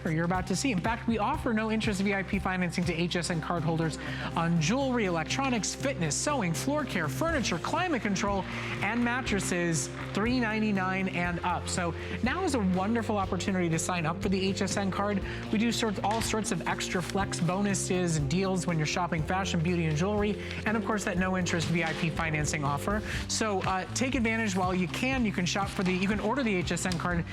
you're about to see. In fact, we offer no interest VIP financing to HSN cardholders on jewelry, electronics, fitness, sewing, floor care, furniture, climate control, and mattresses, $399 and up. So now is a wonderful opportunity to sign up for the HSN card. We do all sorts of extra flex bonuses and deals when you're shopping fashion, beauty, and jewelry, and of course that no interest VIP financing offer. So take advantage while you can. You can shop for you can order the HSN card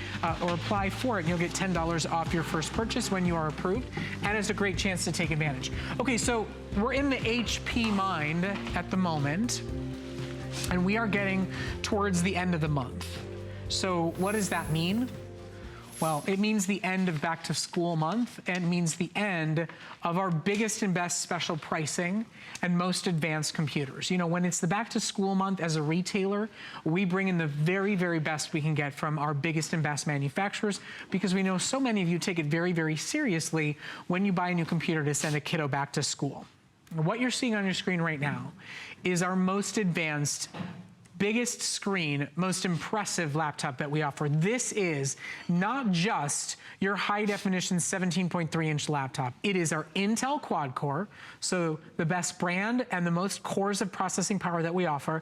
or apply for it, and you'll get $10 off your first purchase when you are approved, and it's a great chance to take advantage. Okay, so we're in the HP mind at the moment, and we are getting towards the end of the month. So what does that mean? Well, it means the end of back to school month, and means the end of our biggest and best special pricing and most advanced computers. You know, when it's the back to school month as a retailer, we bring in the very, very best we can get from our biggest and best manufacturers, because we know so many of you take it very, very seriously when you buy a new computer to send a kiddo back to school. What you're seeing on your screen right now is our most advanced, biggest screen, most impressive laptop that we offer. This is not just your high definition 17.3-inch laptop. It is our Intel QuadCore, so the best brand and the most cores of processing power that we offer.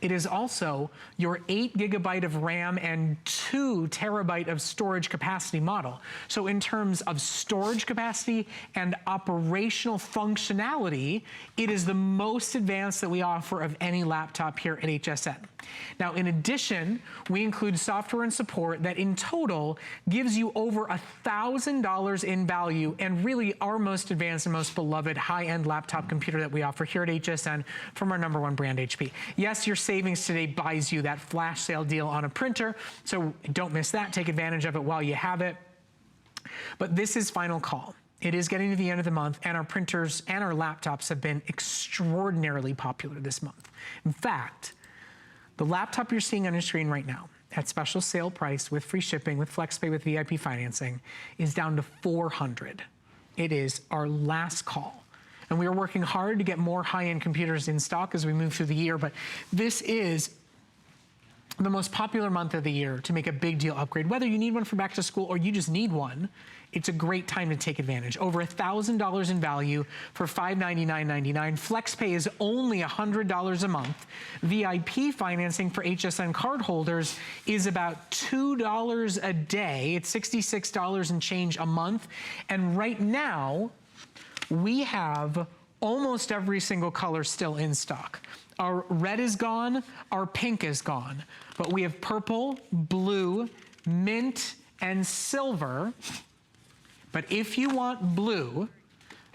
It is also your 8 GB of RAM and 2 TB of storage capacity model. So in terms of storage capacity and operational functionality, it is the most advanced that we offer of any laptop here at HSN. Now, in addition, we include software and support that in total gives you over $1,000 in value, and really our most advanced and most beloved high-end laptop computer that we offer here at HSN from our #1 brand, HP. Yes, your savings today buys you that flash sale deal on a printer, so don't miss that. Take advantage of it while you have it. But this is final call. It is getting to the end of the month, and our printers and our laptops have been extraordinarily popular this month. In fact, the laptop you're seeing on your screen right now at special sale price with free shipping, with FlexPay, with VIP financing, is down to $400. It is our last call. And we are working hard to get more high-end computers in stock as we move through the year, but this is the most popular month of the year to make a big deal upgrade. Whether you need one for back to school or you just need one, it's a great time to take advantage. Over $1,000 in value for $599.99. FlexPay is only $100 a month. VIP financing for HSN cardholders is about $2 a day. It's $66 and change a month. And right now, we have almost every single color still in stock. Our red is gone, our pink is gone, but we have purple, blue, mint, and silver. But if you want blue,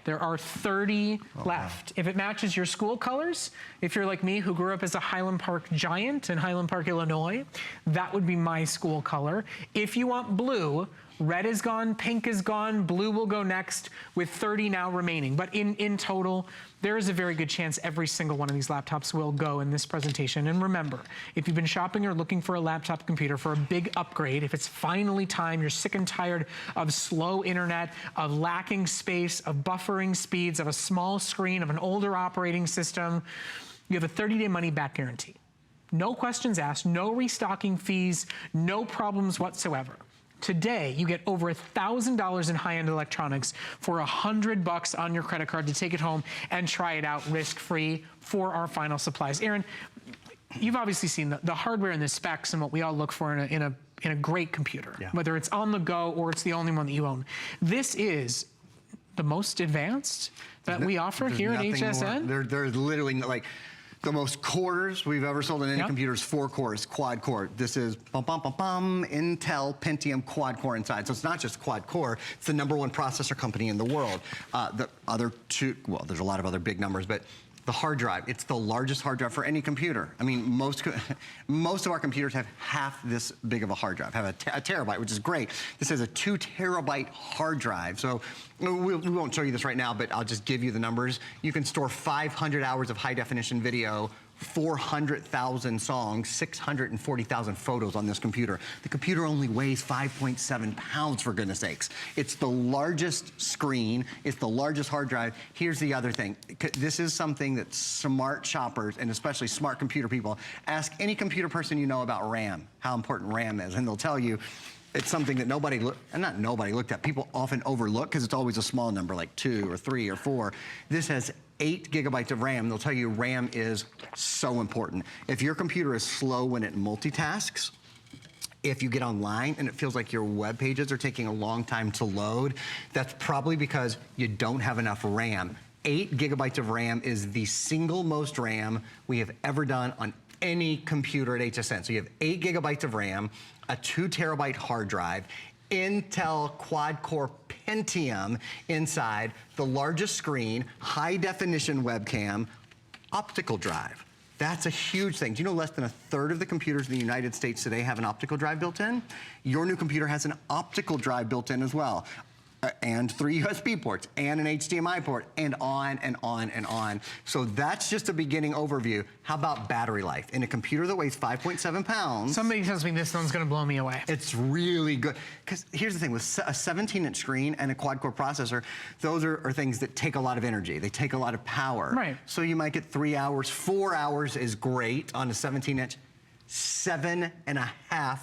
there are 30 left. If it matches your school colors, if you're like me who grew up as a Highland Park Giant in Highland Park, Illinois, that would be my school color. If you want blue, red is gone, pink is gone, blue will go next, with 30 now remaining. But in total, there is a very good chance every single one of these laptops will go in this presentation. And remember, if you've been shopping or looking for a laptop computer for a big upgrade, if it's finally time, you're sick and tired of slow internet, of lacking space, of buffering speeds, of a small screen, of an older operating system, you have a 30-day money-back guarantee. No questions asked, no restocking fees, no problems whatsoever. Today, you get over $1,000 in high-end electronics for $100 on your credit card to take it home and try it out risk-free for our final supplies. Aaron, you've obviously seen the hardware and the specs and what we all look for in a great computer, whether it's on the go or it's the only one that you own. This is the most advanced that we offer here at HSN. There's literally like the most cores we've ever sold in any computer is 4 cores, quad core. This is Intel Pentium quad core inside. So it's not just quad core, it's the #1 processor company in the world. The other two, well, there's a lot of other big numbers, but the hard drive, it's the largest hard drive for any computer. I mean, most of our computers have half this big of a hard drive, have a terabyte, which is great. This is a 2 terabyte hard drive. So we won't show you this right now, but I'll just give you the numbers. You can store 500 hours of high definition video, 400,000 songs, 640,000 photos on this computer. The computer only weighs 5.7 pounds, for goodness sakes. It's the largest screen, it's the largest hard drive. Here's the other thing. This is something that smart shoppers, and especially smart computer people, ask any computer person you know about RAM, how important RAM is, and they'll tell you it's something that not nobody looked at. People often overlook because it's always a small number, like 2 or 3 or 4. This has 8 gigabytes of RAM. They'll tell you RAM is so important. If your computer is slow when it multitasks, if you get online and it feels like your web pages are taking a long time to load, that's probably because you don't have enough RAM. 8 gigabytes of RAM is the single most RAM we have ever done on any computer at HSN. So you have 8 gigabytes of RAM, a 2 terabyte hard drive, Intel quad-core Pentium inside, the largest screen, high definition webcam, optical drive. That's a huge thing. Do you know less than a third of the computers in the United States today have an optical drive built in? Your new computer has an optical drive built in as well. And 3 USB ports, and an HDMI port, and on and on and on. So that's just a beginning overview. How about battery life? In a computer that weighs 5.7 pounds. Somebody tells me this one's gonna blow me away. It's really good. Because here's the thing, with a 17-inch screen and a quad-core processor, those are things that take a lot of energy. They take a lot of power. Right. So you might get 3 hours, 4 hours is great on a 17-inch, 7.5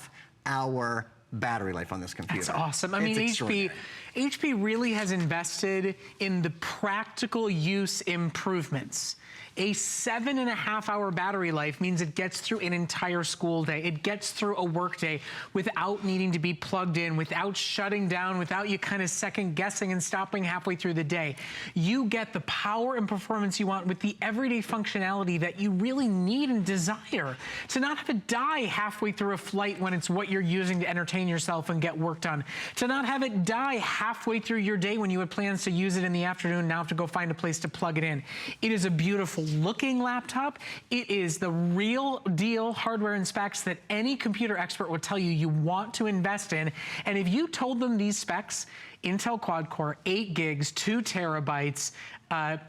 hour battery life on this computer. That's awesome. I mean, HP really has invested in the practical use improvements. A 7.5 hour battery life means it gets through an entire school day. It gets through a work day without needing to be plugged in, without shutting down, without you kind of second guessing and stopping halfway through the day. You get the power and performance you want with the everyday functionality that you really need and desire. To not have it die halfway through a flight when it's what you're using to entertain yourself and get work done. To not have it die halfway through your day when you had plans to use it in the afternoon, now have to go find a place to plug it in. It is a beautiful looking laptop. It is the real deal hardware and specs that any computer expert would tell you you want to invest in. And if you told them these specs, Intel quad-core, 8 gigs, 2 terabytes,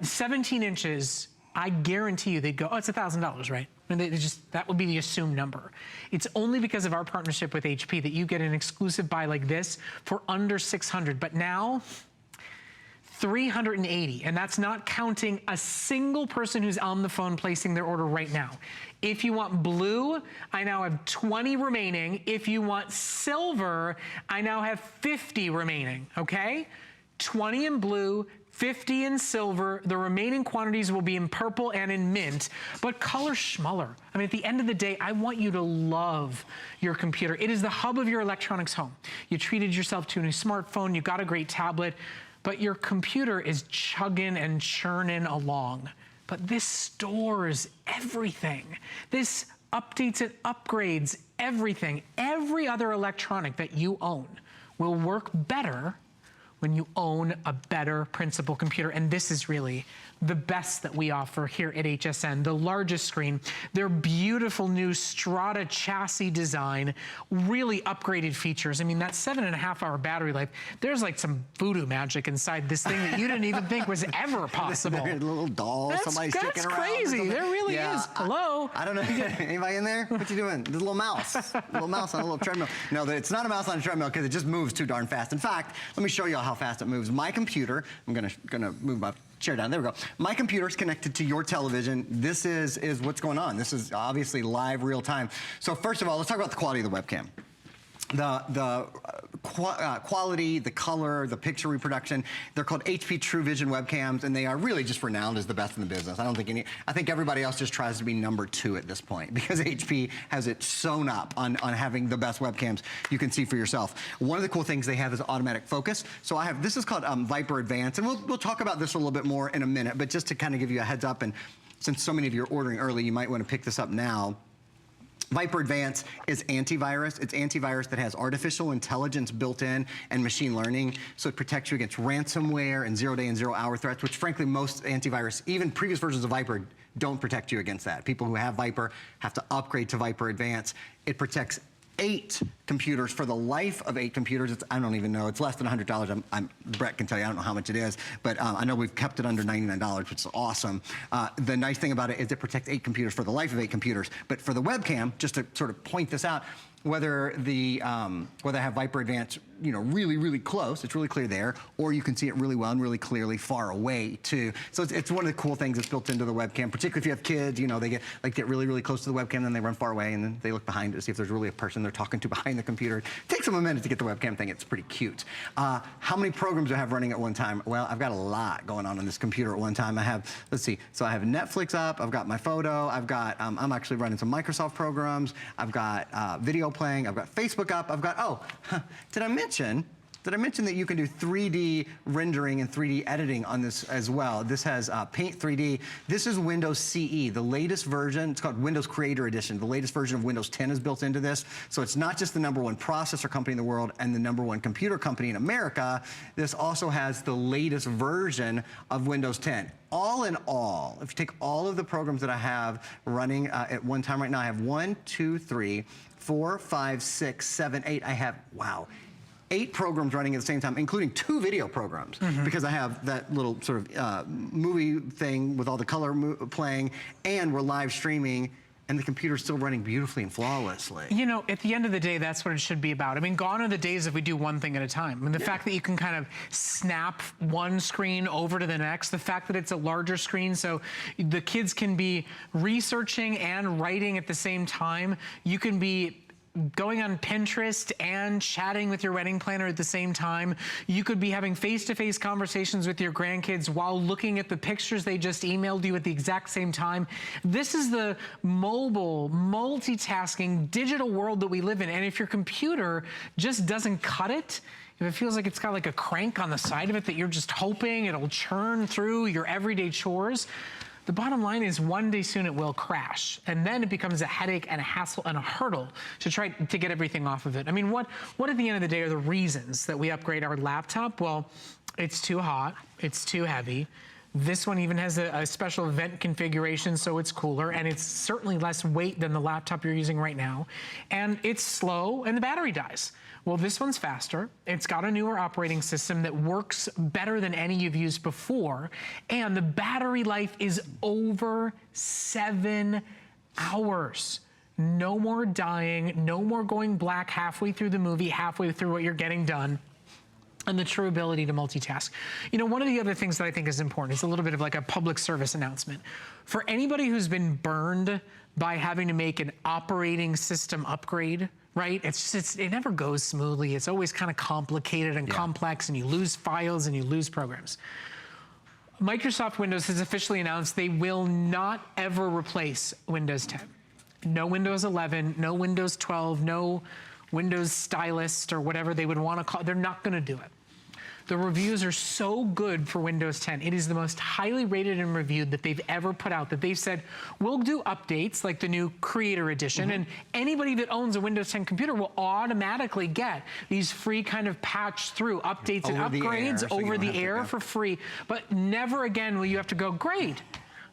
17 inches, I guarantee you they'd go, oh, it's $1,000, right? And that would be the assumed number. It's only because of our partnership with HP that you get an exclusive buy like this for under $600. But now, $380, and that's not counting a single person who's on the phone placing their order right now. If you want blue, I now have 20 remaining. If you want silver, I now have 50 remaining, okay? 20 in blue, 50 in silver. The remaining quantities will be in purple and in mint, but color schmuller. I mean, at the end of the day, I want you to love your computer. It is the hub of your electronics home. You treated yourself to a new smartphone, you got a great tablet, but your computer is chugging and churning along. But this stores everything. This updates and upgrades everything. Every other electronic that you own will work better when you own a better principal computer. And this is really the best that we offer here at HSN. The largest screen, their beautiful new Strata chassis design, really upgraded features. I mean, that 7.5 hour battery life, there's like some voodoo magic inside this thing that you didn't even think was ever possible. There's a little doll, somebody's sticking around. That's crazy, there really is. Hello? I don't know, anybody in there? What you doing? There's a little mouse. A little mouse on a little treadmill. No, it's not a mouse on a treadmill because it just moves too darn fast. In fact, let me show you how fast it moves. My computer, I'm gonna move my chair down, there we go. My computer is connected to your television. This is what's going on. This is obviously live, real time. So first of all, let's talk about the quality of the webcam. The quality, the color, the picture reproduction, they're called HP True Vision webcams, and they are really just renowned as the best in the business. I think everybody else just tries to be number 2 at this point because HP has it sewn up on having the best webcams you can see for yourself. One of the cool things they have is automatic focus. So this is called Viper Advanced, and we'll talk about this a little bit more in a minute, but just to kind of give you a heads up, and since so many of you are ordering early, you might want to pick this up now. Viper Advanced is antivirus. It's antivirus that has artificial intelligence built in and machine learning, so it protects you against ransomware and 0-day and 0-hour threats, which frankly most antivirus, even previous versions of Viper, don't protect you against that. People who have Viper have to upgrade to Viper Advanced. It protects 8 computers for the life of 8 computers. I don't even know. It's less than $100. Brett can tell you. I don't know how much it is, but I know we've kept it under $99, which is awesome. The nice thing about it is it protects 8 computers for the life of 8 computers. But for the webcam, just to sort of point this out, whether I have Viper Advanced, you know, really, really close, it's really clear there, or you can see it really well and really clearly far away too. So it's one of the cool things that's built into the webcam, particularly if you have kids, you know, they get really, really close to the webcam, then they run far away, and then they look behind to see if there's really a person they're talking to behind the computer. It takes them a minute to get the webcam thing. It's pretty cute. How many programs do I have running at one time? Well, I've got a lot going on this computer at one time. I have, let's see, so I have Netflix up, I've got my photo, I've got, I'm actually running some Microsoft programs, I've got video playing, I've got Facebook up, I've got, did I mention that you can do 3D rendering and 3D editing on this as well? This has Paint 3D. This is Windows CE, the latest version. It's called Windows Creator Edition. The latest version of Windows 10 is built into this. So it's not just the #1 processor company in the world and the #1 computer company in America. This also has the latest version of Windows 10. All in all, if you take all of the programs that I have running at one time right now, I have 1, 2, 3, 4, 5, 6, 7, 8. I have, wow, 8 programs running at the same time, including 2 video programs, because I have that little sort of movie thing with all the color playing, and we're live streaming, and the computer's still running beautifully and flawlessly. You know, at the end of the day, that's what it should be about. I mean, gone are the days if we do one thing at a time. I mean, the fact that you can kind of snap one screen over to the next, the fact that it's a larger screen so the kids can be researching and writing at the same time. You can be going on Pinterest and chatting with your wedding planner at the same time. You could be having face-to-face conversations with your grandkids while looking at the pictures they just emailed you at the exact same time. This is the mobile, multitasking, digital world that we live in. And if your computer just doesn't cut it, if it feels like it's got like a crank on the side of it that you're just hoping it'll churn through your everyday chores, the bottom line is one day soon it will crash, and then it becomes a headache and a hassle and a hurdle to try to get everything off of it. I mean, what at the end of the day are the reasons that we upgrade our laptop? Well, it's too hot, it's too heavy. This one even has a special vent configuration, so it's cooler, and it's certainly less weight than the laptop you're using right now. And it's slow, and the battery dies. Well, this one's faster. It's got a newer operating system that works better than any you've used before, and the battery life is over 7 hours. No more dying, no more going black halfway through the movie, halfway through what you're getting done. And the true ability to multitask. You know, one of the other things that I think is important is a little bit of like a public service announcement. For anybody who's been burned by having to make an operating system upgrade, right? It never goes smoothly. It's always kind of complicated and complex, and you lose files and you lose programs. Microsoft Windows has officially announced they will not ever replace Windows 10. No Windows 11, no Windows 12, no Windows Stylist or whatever they would want to call it. They're not going to do it. The reviews are so good for Windows 10. It is the most highly rated and reviewed that they've ever put out, that they've said, we'll do updates like the new Creator Edition, and anybody that owns a Windows 10 computer will automatically get these free kind of patch through updates and upgrades over the air for free. But never again will you have to go, great,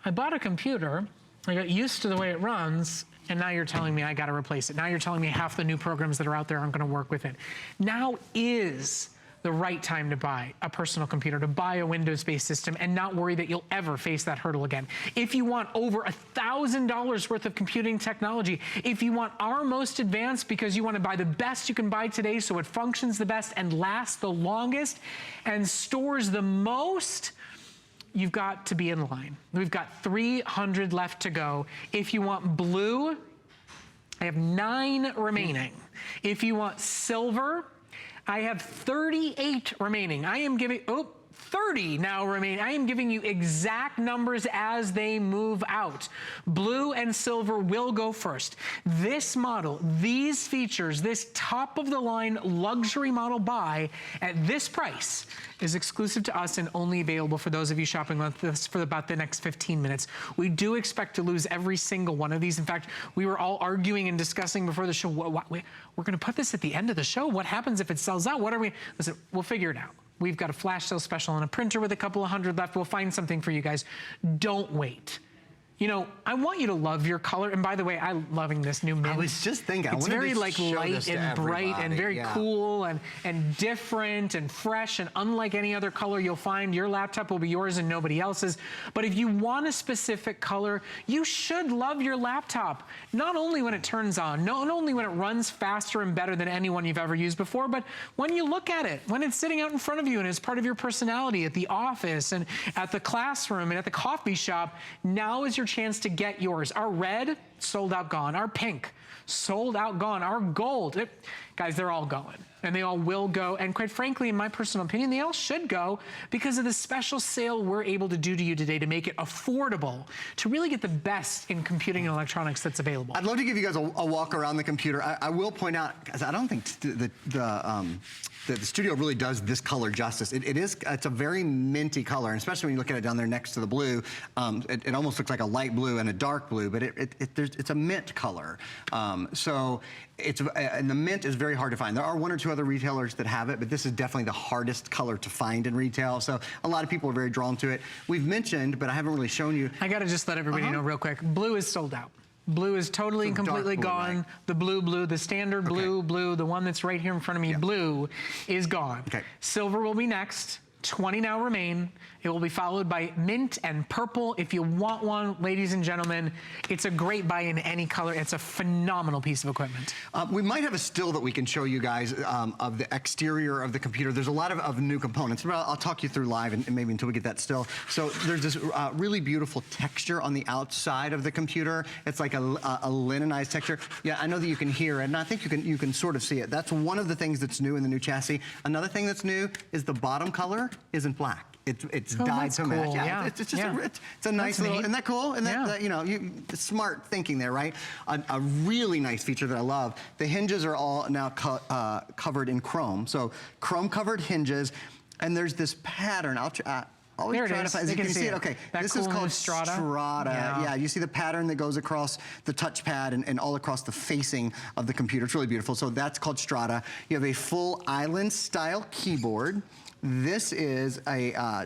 I bought a computer, I got used to the way it runs, and now you're telling me I got to replace it. Now you're telling me half the new programs that are out there aren't going to work with it. Now is the right time to buy a personal computer, to buy a Windows-based system, and not worry that you'll ever face that hurdle again. If you want over $1,000 worth of computing technology, if you want our most advanced because you want to buy the best you can buy today so it functions the best and lasts the longest and stores the most, you've got to be in line. We've got 300 left to go. If you want blue, I have 9 remaining. If you want silver, I have 38 remaining. I am giving, 30 now remain. I am giving you exact numbers as they move out. Blue and silver will go first. This model, these features, this top of the line luxury model buy at this price is exclusive to us and only available for those of you shopping with us for about the next 15 minutes. We do expect to lose every single one of these. In fact, we were all arguing and discussing before the show, we're going to put this at the end of the show. What happens if it sells out? What are we? Listen, we'll figure it out. We've got a flash sale special and a printer with a couple of hundred left. We'll find something for you guys. Don't wait. You know, I want you to love your color. And by the way, I'm loving this new mint. I was just thinking, it's very like light and bright and very cool and different and fresh and unlike any other color you'll find. Your laptop will be yours and nobody else's. But if you want a specific color, you should love your laptop. Not only when it turns on, not only when it runs faster and better than anyone you've ever used before, but when you look at it, when it's sitting out in front of you and it's part of your personality at the office and at the classroom and at the coffee shop. Now is your chance to get yours. Our red, sold out, gone. Our pink, sold out, gone. Our gold, guys, they're all going. And they all will go. And quite frankly, in my personal opinion, they all should go because of the special sale we're able to do to you today to make it affordable, to really get the best in computing and electronics that's available. I'd love to give you guys a walk around the computer. I will point out, because I don't think the studio really does this color justice. It's a very minty color, and especially when you look at it down there next to the blue. It almost looks like a light blue and a dark blue, but it's a mint color. And the mint is very hard to find. There are one or two other retailers that have it, but this is definitely the hardest color to find in retail. So a lot of people are very drawn to it. We've mentioned, but I haven't really shown you. I gotta just let everybody know real quick. Blue is sold out. Blue is totally and completely gone. Right? The blue, the standard blue, the one that's right here in front of me, blue, is gone. Okay. Silver will be next. 20 now remain. It will be followed by mint and purple. If you want one, ladies and gentlemen, it's a great buy in any color. It's a phenomenal piece of equipment. We might have a still that we can show you guys of the exterior of the computer. There's a lot of new components, but I'll talk you through live and maybe until we get that still. So there's this really beautiful texture on the outside of the computer. It's like a linenized texture. Yeah, I know that you can hear it, and I think you can sort of see it. That's one of the things that's new in the new chassis. Another thing that's new is the bottom color isn't black. It's dyed to match. Yeah, it's just it's a nice little. Isn't that cool? And that, you know, smart thinking there, right? A really nice feature that I love. The hinges are all now covered in chrome. So chrome covered hinges, and there's this pattern. Always there try it to is. find, you can see it. Okay, this is called Strata. Yeah, you see the pattern that goes across the touchpad and all across the facing of the computer. It's really beautiful. So that's called Strata. You have a full island style keyboard. This is a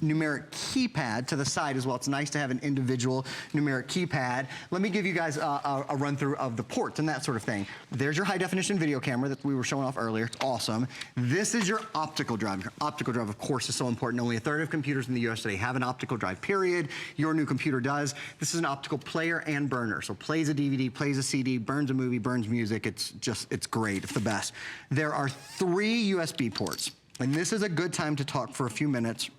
numeric keypad to the side as well. It's nice to have an individual numeric keypad. Let me give you guys a run through of the ports and that sort of thing. There's your high definition video camera that we were showing off earlier. It's awesome. This is your optical drive. Your optical drive, of course, is so important. Only a third of computers in the US today have an optical drive, period. Your new computer does. This is an optical player and burner. So plays a DVD, plays a CD, burns a movie, burns music. It's great. It's the best. There are 3 USB ports. And this is a good time to talk for a few minutes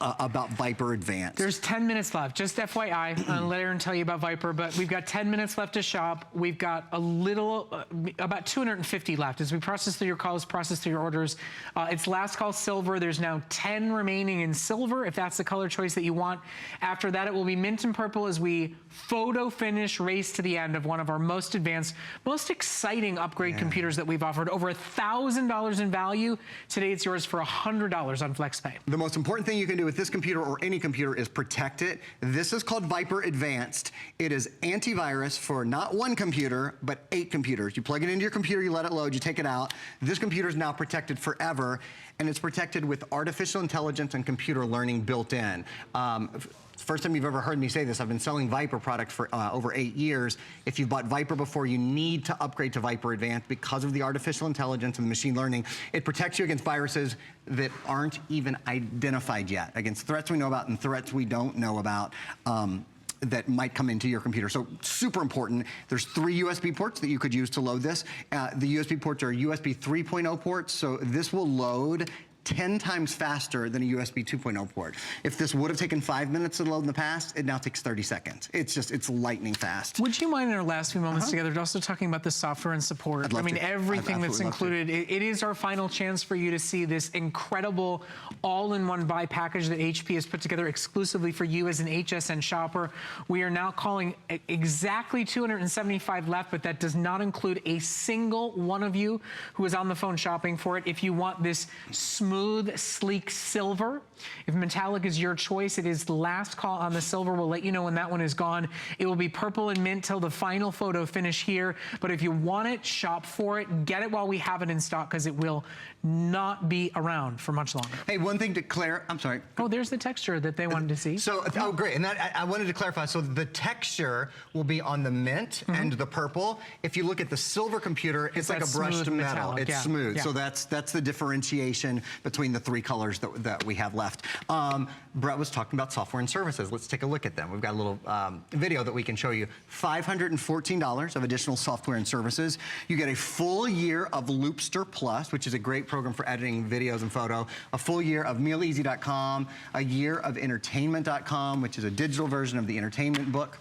about Viper Advanced. There's 10 minutes left. Just FYI, I'll let Aaron tell you about Viper, but we've got 10 minutes left to shop. We've got a little, about 250 left. As we process through your calls, process through your orders, it's last call silver. There's now 10 remaining in silver, if that's the color choice that you want. After that, it will be mint and purple as we photo finish race to the end of one of our most advanced, most exciting upgrade computers that we've offered. Over $1,000 in value. Today, it's yours for $100 on FlexPay. The most important thing you can do with this computer or any computer is protect it. This is called Viper Advanced. It is antivirus for not one computer, but 8 computers. You plug it into your computer, you let it load, you take it out. This computer is now protected forever, and it's protected with artificial intelligence and computer learning built in. First time you've ever heard me say this, I've been selling Viper products for over 8 years. If you've bought Viper before, you need to upgrade to Viper Advanced because of the artificial intelligence and the machine learning. It protects you against viruses that aren't even identified yet, against threats we know about and threats we don't know about. That might come into your computer. So super important. There's 3 USB ports that you could use to load this. The USB ports are USB 3.0 ports, so this will load 10 times faster than a USB 2.0 port. If this would have taken 5 minutes to load in the past, it now takes 30 seconds. It's lightning fast. Would you mind in our last few moments together also talking about the software and support? I mean, everything that's included. It is our final chance for you to see this incredible all-in-one buy package that HP has put together exclusively for you as an HSN shopper. We are now calling exactly 275 left, but that does not include a single one of you who is on the phone shopping for it. If you want this smooth smooth, sleek silver. If metallic is your choice, it is the last call on the silver. We'll let you know when that one is gone. It will be purple and mint till the final photo finish here. But if you want it, shop for it. Get it while we have it in stock, because it will not be around for much longer. Hey, one thing to clarify, I'm sorry. Oh, there's the texture that they wanted to see. So, oh, great. And that, I wanted to clarify. So the texture will be on the mint and the purple. If you look at the silver computer, it's like a brushed metal. Metallic, it's smooth. Yeah. So that's the differentiation between the three colors that we have left. Brett was talking about software and services. Let's take a look at them. We've got a little video that we can show you. $514 of additional software and services. You get a full year of Loopster Plus, which is a great program for editing videos and photo. A full year of MealEasy.com. A year of Entertainment.com, which is a digital version of the entertainment book.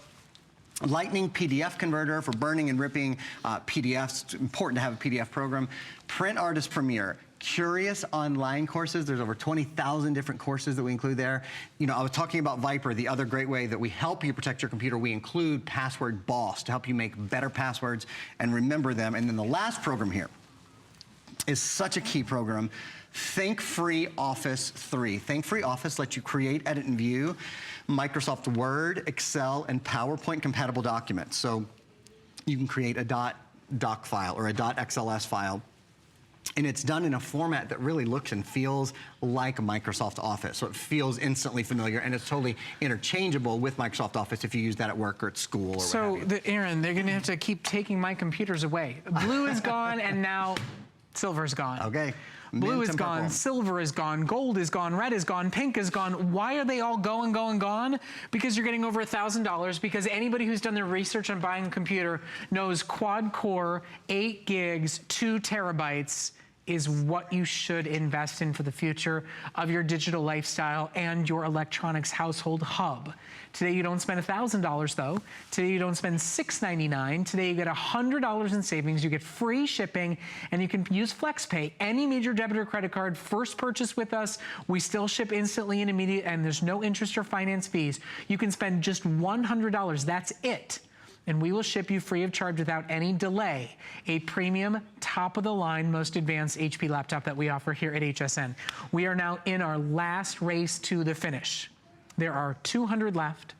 Lightning PDF converter for burning and ripping PDFs. It's important to have a PDF program. Print Artist Premier. Curious online courses. There's over 20,000 different courses that we include there. You know, I was talking about Viper, the other great way that we help you protect your computer. We include Password Boss to help you make better passwords and remember them. And then the last program here is such a key program. Think Free Office 3. Think Free Office lets you create, edit, and view Microsoft Word, Excel, and PowerPoint compatible documents. So you can create a .doc file or a .xls file, and it's done in a format that really looks and feels like Microsoft Office. So it feels instantly familiar, and it's totally interchangeable with Microsoft Office if you use that at work or at school or what have you. Aaron, they're gonna have to keep taking my computers away. Blue is gone, and now silver's gone. Okay. Blue is gone, silver is gone, gold is gone, red is gone, pink is gone. Why are they all gone? Because you're getting over $1,000, because anybody who's done their research on buying a computer knows quad-core, 8 gigs, 2 terabytes is what you should invest in for the future of your digital lifestyle and your electronics household hub. Today you don't spend $1,000 though. Today you don't spend $699. Today you get $100 in savings. You get free shipping, and you can use FlexPay, any major debit or credit card. First purchase with us, we still ship instantly and immediate, and there's no interest or finance fees. You can spend just $100. That's it. And we will ship you free of charge without any delay a premium, top-of-the-line, most advanced HP laptop that we offer here at HSN. We are now in our last race to the finish. There are 200 left.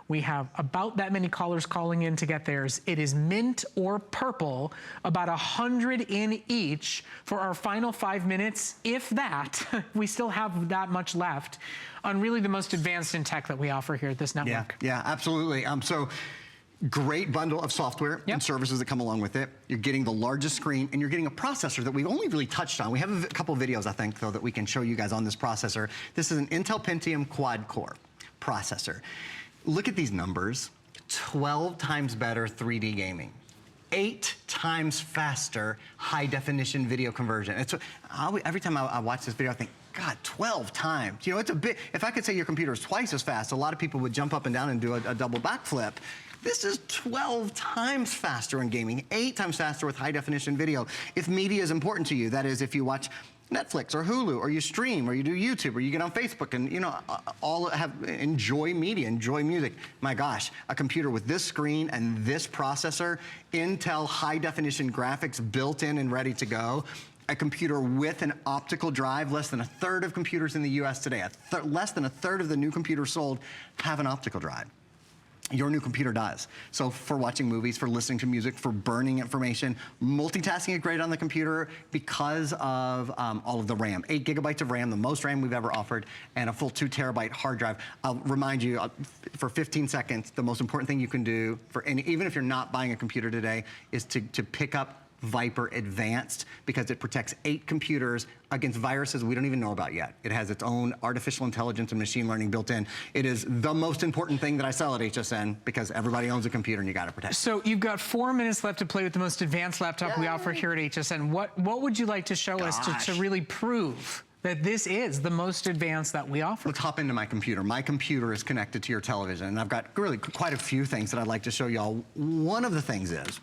We have about that many callers calling in to get theirs. It is mint or purple, about 100 in each for our final 5 minutes, if that. We still have that much left on really the most advanced in tech that we offer here at this network. Yeah, absolutely. Great bundle of software and services that come along with it. You're getting the largest screen, and you're getting a processor that we've only really touched on. We have a couple of videos, I think, though, that we can show you guys on this processor. This is an Intel Pentium quad-core processor. Look at these numbers. 12 times better 3D gaming. 8 times faster high-definition video conversion. Every time I watch this video, I think, God, 12 times. You know, it's a bit, if I could say your computer is twice as fast, a lot of people would jump up and down and do a double backflip. This is 12 times faster in gaming, 8 times faster with high-definition video. If media is important to you, that is, if you watch Netflix or Hulu, or you stream, or you do YouTube, or you get on Facebook, and you know, enjoy media, enjoy music. My gosh, a computer with this screen and this processor, Intel high-definition graphics built in and ready to go. A computer with an optical drive. Less than a third of computers in the US today, less than a third of the new computers sold have an optical drive. Your new computer does. So for watching movies, for listening to music, for burning information, multitasking is great on the computer because of all of the RAM. 8 gigabytes of RAM, the most RAM we've ever offered, and a full 2 terabyte hard drive. I'll remind you, for 15 seconds, the most important thing you can do, even if you're not buying a computer today, is to pick up Viper Advanced, because it protects 8 computers against viruses we don't even know about yet. It has its own artificial intelligence and machine learning built in. It is the most important thing that I sell at HSN, because everybody owns a computer and you gotta protect it. So you've got 4 minutes left to play with the most advanced laptop we offer here at HSN. What would you like to show us to really prove that this is the most advanced that we offer? Let's hop into my computer. My computer is connected to your television, and I've got really quite a few things that I'd like to show y'all. One of the things is,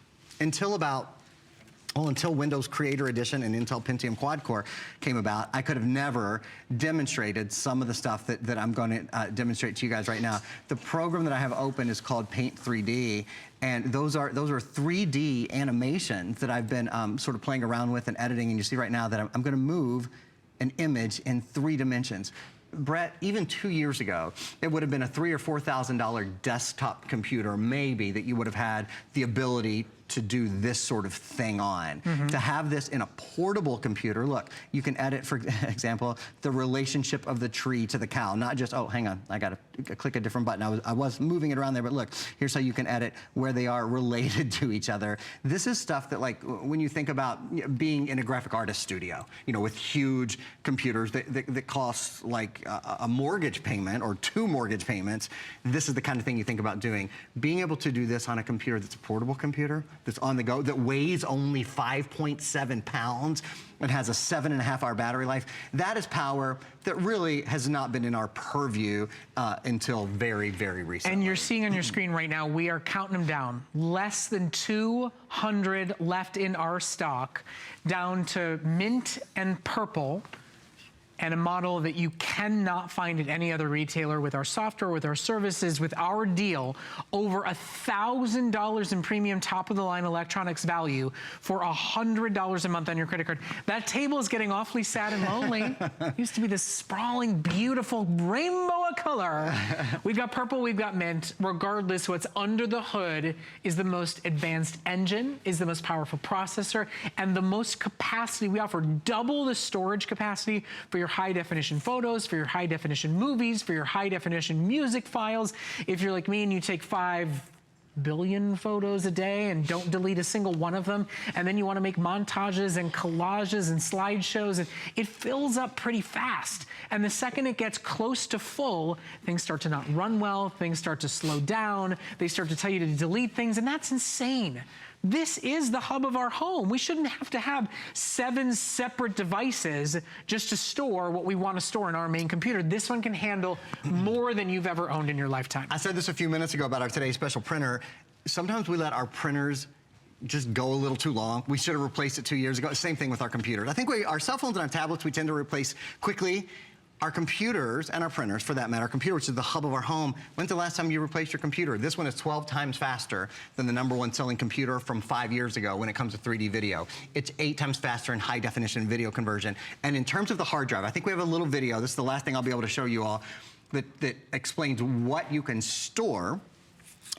until Windows Creator Edition and Intel Pentium quad-core came about, I could have never demonstrated some of the stuff that I'm going to demonstrate to you guys right now. The program that I have open is called Paint 3D, and those are 3D animations that I've been sort of playing around with and editing, and you see right now that I'm going to move an image in 3 dimensions. Brett, even 2 years ago, it would have been a $3,000 or $4,000 desktop computer, maybe, that you would have had the ability to do this sort of thing on. To have this in a portable computer, look, you can edit, for example, the relationship of the tree to the cow, not just, oh, hang on, I gotta click a different button. I was moving it around there, but look, here's how you can edit where they are related to each other. This is stuff that, like, when you think about being in a graphic artist studio, you know, with huge computers that cost like a mortgage payment or 2 mortgage payments, this is the kind of thing you think about doing. Being able to do this on a computer that's a portable computer, that's on the go, that weighs only 5.7 pounds and has a 7.5-hour battery life, that is power that really has not been in our purview until very, very recently. And you're seeing on your screen right now, we are counting them down. Less than 200 left in our stock, down to mint and purple, and a model that you cannot find at any other retailer. With our software, with our services, with our deal, over $1,000 in premium top-of-the-line electronics value for $100 a month on your credit card. That table is getting awfully sad and lonely. Used to be this sprawling, beautiful rainbow of color. We've got purple, we've got mint. Regardless, what's under the hood is the most advanced engine, is the most powerful processor, and the most capacity. We offer double the storage capacity for your high-definition photos, for your high-definition movies, for your high-definition music files. If you're like me and you take 5 billion photos a day and don't delete a single one of them, and then you want to make montages and collages and slideshows, and it fills up pretty fast. And the second it gets close to full, things start to not run well, things start to slow down, they start to tell you to delete things, and that's insane. This is the hub of our home. We shouldn't have to have 7 separate devices just to store what we want to store in our main computer. This one can handle more than you've ever owned in your lifetime. I said this a few minutes ago about our Today's Special printer. Sometimes we let our printers just go a little too long. We should have replaced it 2 years ago. Same thing with our computers. I think our cell phones and our tablets, we tend to replace quickly. Our computers and our printers, for that matter, our computer, which is the hub of our home, when's the last time you replaced your computer? This one is 12 times faster than the #1 selling computer from 5 years ago when it comes to 3D video. It's 8 times faster in high definition video conversion. And in terms of the hard drive, I think we have a little video, this is the last thing I'll be able to show you all, that explains what you can store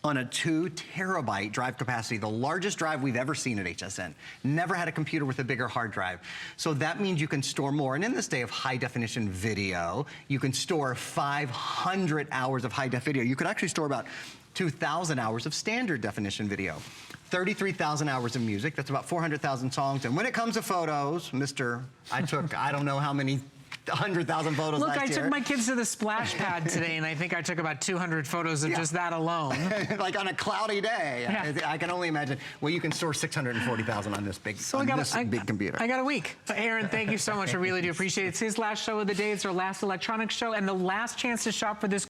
on a 2 terabyte drive capacity, the largest drive we've ever seen at HSN. Never had a computer with a bigger hard drive. So that means you can store more. And in this day of high definition video, you can store 500 hours of high def video. You could actually store about 2,000 hours of standard definition video. 33,000 hours of music, that's about 400,000 songs. And when it comes to photos, I took, I don't know how many 100,000 photos Look, last year. I took my kids to the splash pad today, and I think I took about 200 photos of just that alone. Like on a cloudy day. Yeah. I can only imagine. Well, you can store 640,000 on this big, big computer. I got a week. Aaron, thank you so much. I really do appreciate it. It's his last show of the day. It's our last electronics show, and the last chance to shop for this